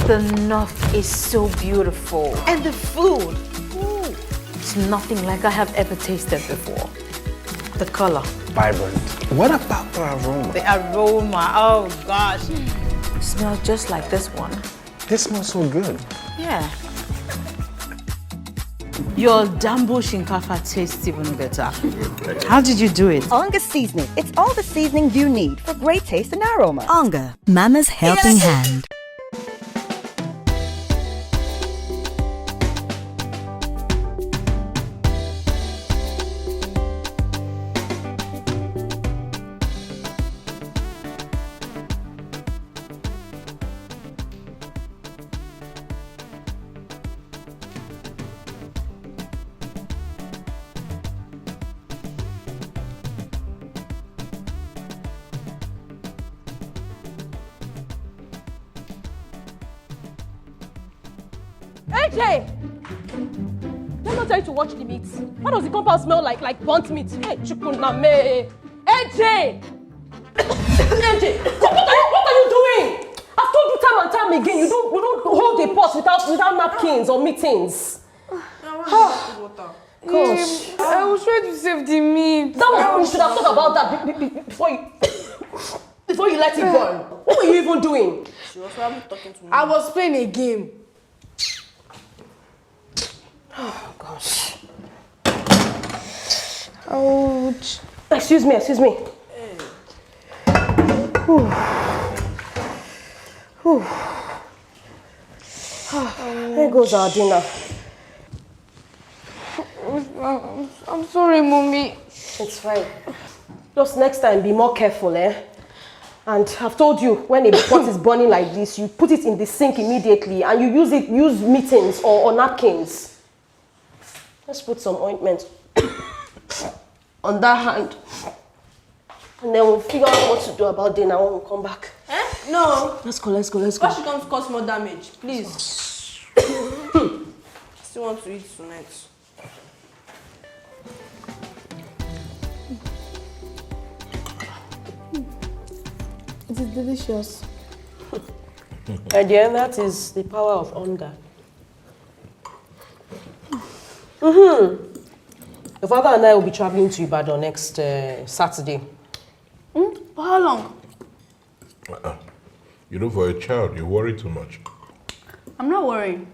The north is so beautiful. And the food, ooh, it's nothing like I have ever tasted before. The color. Vibrant. What about the aroma? The aroma, oh gosh. It smells just like this one. This smells so good. Yeah. Your Dambo Shinkafa tastes even better. How did you do it? Onga seasoning. It's all the seasoning you need for great taste and aroma. Onga, Mama's helping hand. AJ! Did I not tell you to watch the meat? Why does the compound smell like burnt meat? Hey, Chukuname! AJ! AJ! What are you doing? I've told you time and time again, you don't hold a pot without napkins or meetings. Gosh. I was trying to save the meat. That was, you should have thought about that before you let it burn. What were you even doing? She was probably talking to me. I was playing a game. Oh gosh. Ouch. Excuse me. Hey. There goes our dinner. I'm sorry, Mommy. It's fine. Just next time, be more careful, eh? And I've told you, when a pot is burning like this, you put it in the sink immediately and you use mittens or napkins. Let's put some ointment on that hand. And then we'll figure out what to do about dinner when we come back. Eh? No. Let's go. Why should come to cause more damage? Please. Still want to eat tonight. It is delicious. And then that is the power of Onga. Your father and I will be traveling to Ibadan next Saturday. For how long? You know, for a child, you worry too much. I'm not worrying.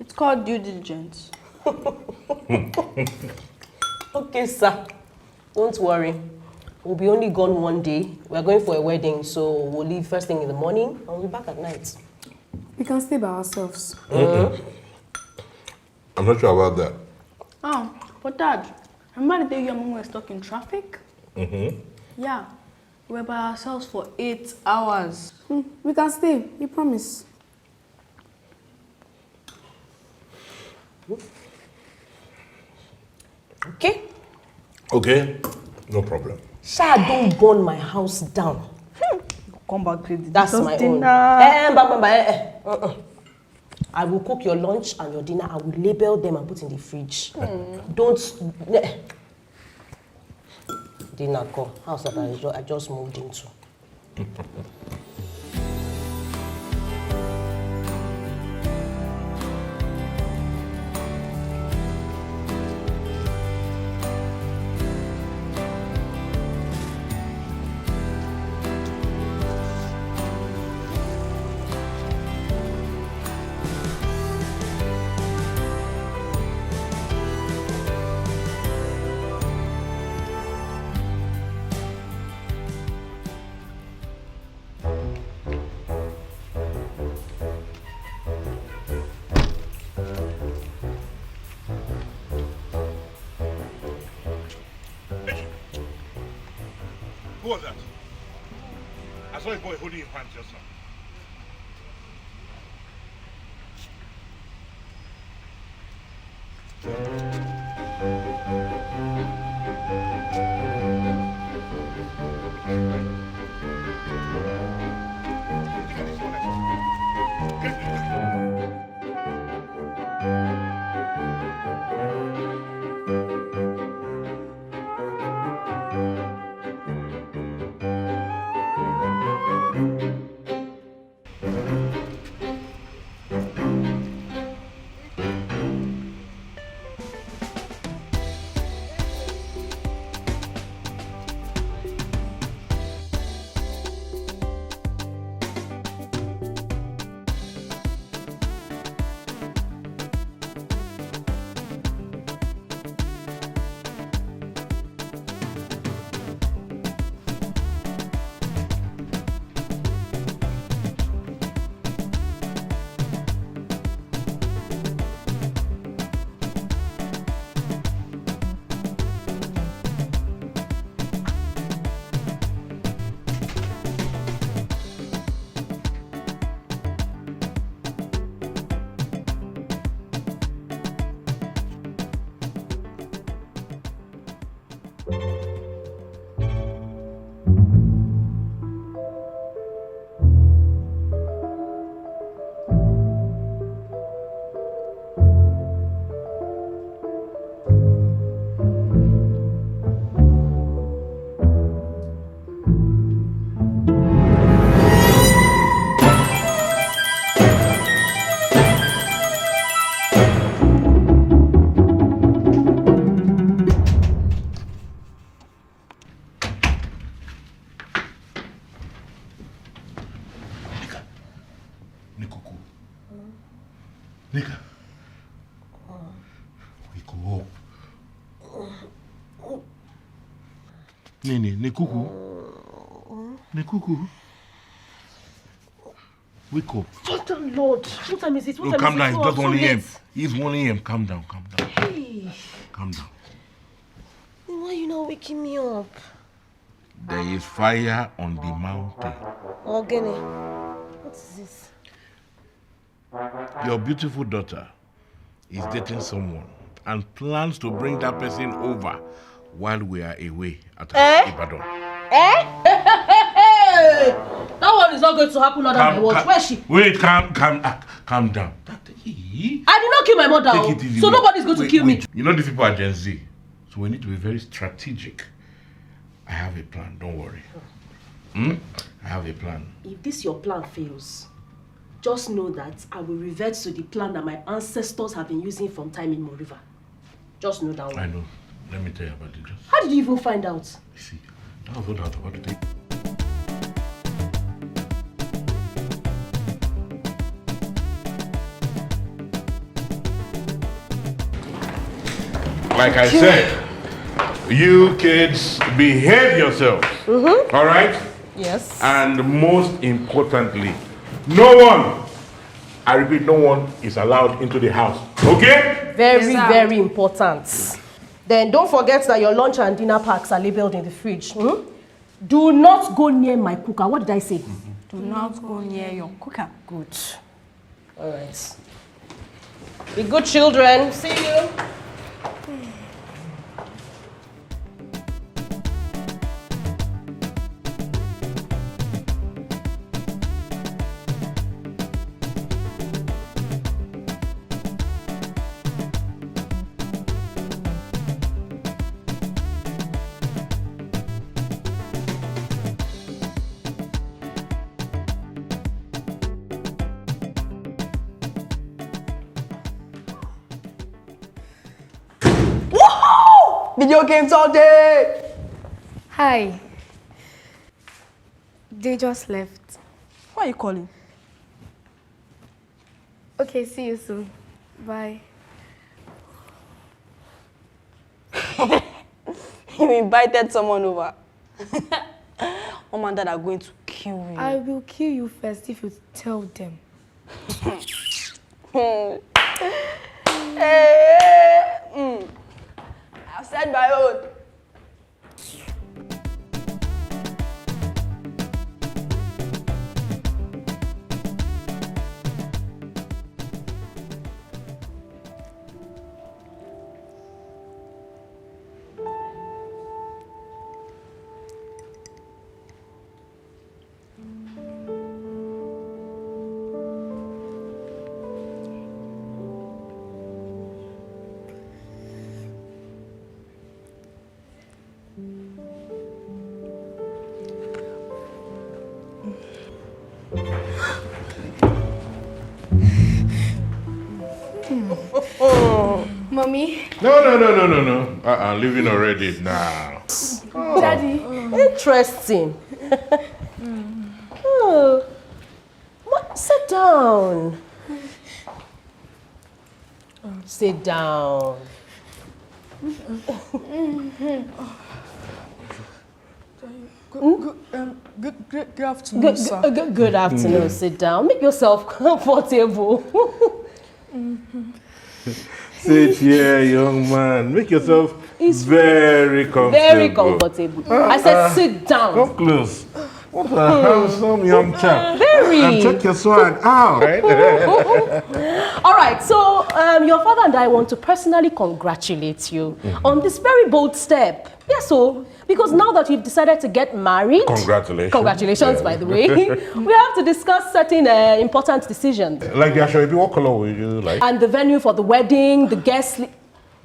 It's called due diligence. Okay, sir. Don't worry. We'll be only gone one day. We're going for a wedding, so we'll leave first thing in the morning and we'll be back at night. We can stay by ourselves. I'm not sure about that. Oh, but Dad, remember the day you and Mom were stuck in traffic? Yeah. We were by ourselves for 8 hours. We can stay, we promise. Okay? Okay, no problem. Sha, don't burn my house down. Come back, please. That's my own. I will cook your lunch and your dinner. I will label them and put in the fridge. Don't. Dinner come. House that I just moved into. Who was that? I saw a boy holding your pants just now. Nneka. Wake up. Nekuku. Nekuku. Wake up. What time, Lord? What time is it? What No, time calm is it? down. It's just 1 a.m. It's 1 a.m. Calm down. Hey. Calm down. Why are you not waking me up? There is fire on the mountain. Ogene, what is this? Your beautiful daughter is dating someone and plans to bring that person over while we are away at Ibadan. Hey! That one is not going to happen under my watch. Where is she? Wait, calm down. I did not kill my mother. Take it easy. So nobody's going to kill me. You know these people are Gen Z. So we need to be very strategic. I have a plan, don't worry. I have a plan. If this your plan fails, just know that I will revert to the plan that my ancestors have been using from time immemorial. Just know that one. I know. Let me tell you about it. How did you even find out? You see, that was what I was about to take. Like I said, you kids behave yourselves. All right? Yes. And most importantly, no one, I repeat, no one is allowed into the house. Okay? Very, very important. Then don't forget that your lunch and dinner packs are labeled in the fridge. Do not go near my cooker. What did I say? Do not go near your cooker. Good. All right. Be good children. See you. Video games all day! Hi. They just left. Why are you calling? Okay, see you soon. Bye. You invited someone over. Mom and Dad are going to kill you. I will kill you first if you tell them. I've said my own. Mommy? No. I'm leaving already now. Daddy? Interesting. Oh. Sit down. Sit down. Good afternoon, sir. Good afternoon. Sit down. Make yourself comfortable. Sit here, young man. Make yourself very comfortable. Very comfortable. I said sit down. Come close. What a handsome young chap. Very. And check your swag out. Right? All right, so your father and I want to personally congratulate you on this very bold step. Yes, so because now that you've decided to get married, congratulations, by the way, we have to discuss certain important decisions. Like the Ashoebi, what color would you like? And the venue for the wedding, the guest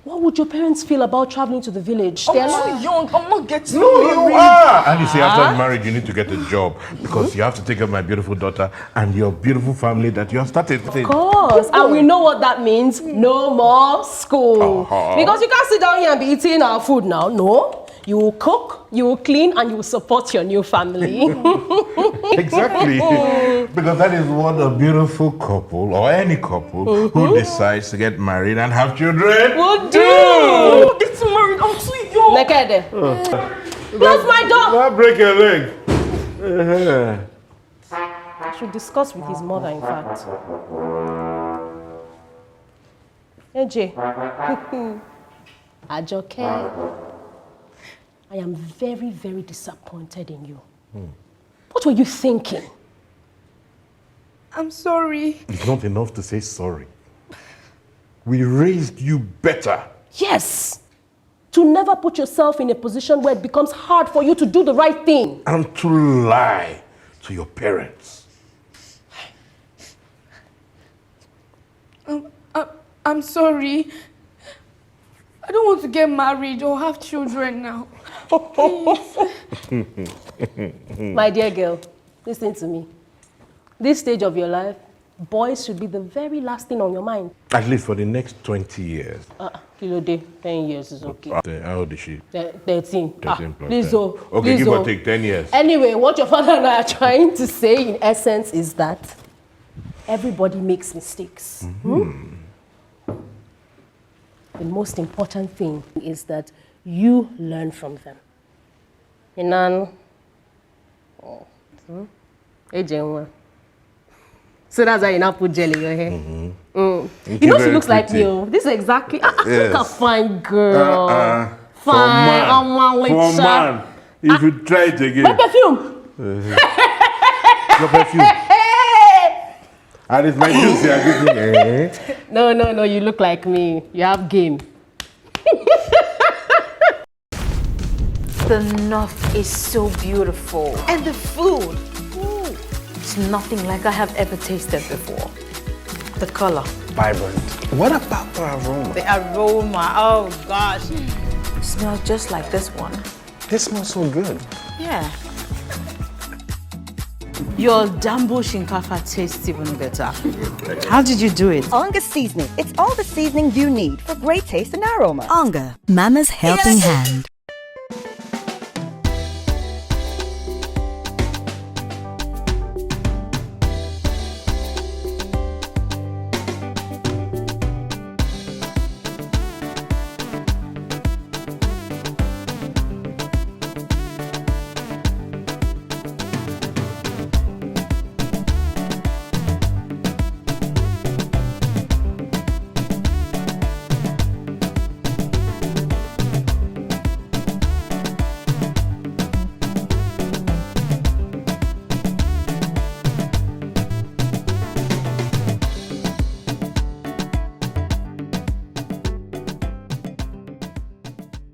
What would your parents feel about traveling to the village? They're not young. I'm not getting No, you are! And you see, after marriage, you need to get a job because you have to take care of my beautiful daughter and your beautiful family that you have started. Of course. And we know what that means. No more school. Because you can't sit down here and be eating our food now. No. You will cook, you will clean, and you will support your new family. Exactly. Because that is what a beautiful couple or any couple who decides to get married and have children will do. I'm getting married. I'm too young. Nneka, close my door. Not break your leg. I should discuss with his mother, in fact. AJ. Ajoke. I am very, very disappointed in you. What were you thinking? I'm sorry. It's not enough to say sorry. We raised you better. Yes. To never put yourself in a position where it becomes hard for you to do the right thing. And to lie to your parents. I'm sorry. I don't want to get married or have children now. My dear girl, listen to me. This stage of your life, boys should be the very last thing on your mind. At least for the next 20 years. Kilo day, 10 years is okay. How old is she? 13. 13 plus Please, 10. oh. Okay, please, give oh. or take 10 years. Anyway, what your father and I are trying to say in essence is that everybody makes mistakes. The most important thing is that you learn from them. So that's why you now put gel in your hair. You know she looks like me. This is exactly. I think a fine girl. Fine. For man. If you try it again. My perfume. Your perfume. And it's my juice here. No, you look like me. You have game. The north is so beautiful. And the food, it's nothing like I have ever tasted before. The color. Vibrant. What about the aroma? The aroma, oh gosh. It smells just like this one. This smells so good. Yeah. Your dambo shinkafa tastes even better. How did you do it? Onga seasoning. It's all the seasoning you need for great taste and aroma. Onga, Mama's helping hand.